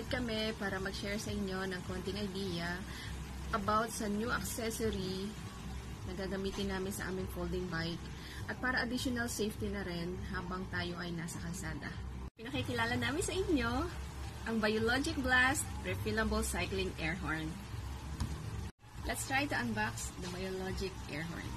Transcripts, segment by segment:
Nag-decide kami para mag-share sa inyo ng konting idea about sa new accessory na gagamitin namin sa aming folding bike at para additional safety na rin habang tayo ay nasa kalsada. Pinakikilala namin sa inyo ang Biologic Blast Refillable Cycling Air Horn. Let's try to unbox the Biologic Air Horn.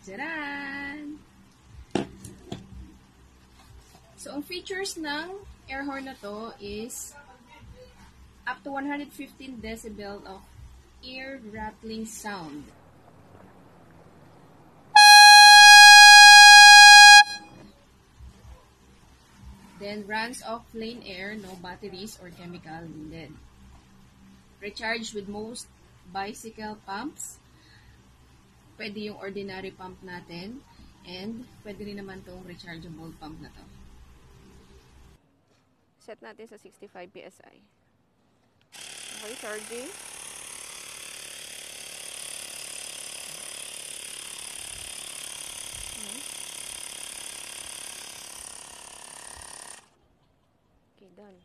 Tcharan! So, ang features ng air horn na to is up to 115 decibel of ear rattling sound. Then, runs off plain air, no batteries or chemical needed. Recharged with most bicycle pumps. Pwede yung ordinary pump natin. And, pwede rin naman tong rechargeable pump na to. Set natin sa 65 PSI. Okay, charging. Okay, done.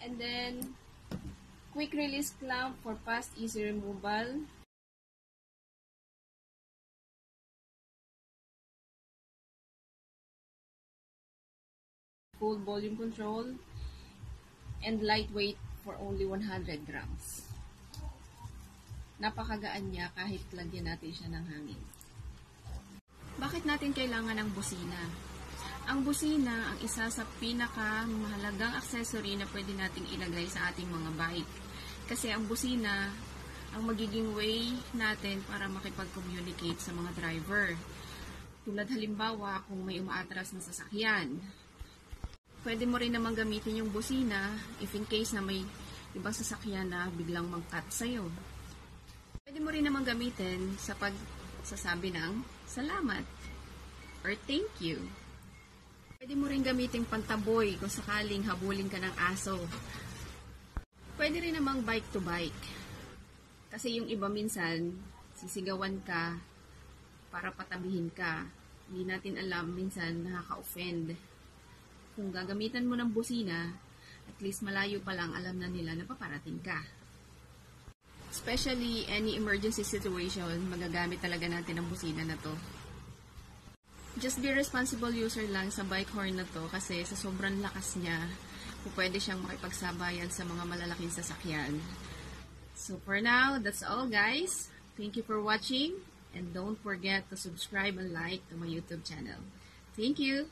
And then, quick release clamp for fast, easy removal. Full volume control, and lightweight for only 100 grams. Napakagaan niya kahit lagyan natin siya ng hangin. Bakit natin kailangan ng busina? Ang busina ang isa sa pinakamahalagang accessory na pwede nating ilagay sa ating mga bike. Kasi ang busina ang magiging way natin para makipag-communicate sa mga driver. Tulad halimbawa kung may umaatras na sasakyan. Pwede mo rin naman gamitin yung busina if in case na may ibang sasakyan na biglang mag-cut sa'yo. Pwede mo rin naman gamitin sa pagsasabi ng salamat or thank you. Pwede mo rin gamitin pantaboy kung sakaling habulin ka ng aso. Pwede rin namang bike to bike. Kasi yung iba minsan, sisigawan ka para patabihin ka. Hindi natin alam, minsan nakaka-offend. Kung gagamitan mo ng busina, at least malayo pa lang alam na nila na paparating ka. Especially any emergency situation, magagamit talaga natin ang busina na to. Just be responsible user lang sa bike horn na to kasi sa sobrang lakas niya, pwede siyang makipagsabayan sa mga malalaking sasakyan. So for now, that's all guys. Thank you for watching and don't forget to subscribe and like to my YouTube channel. Thank you!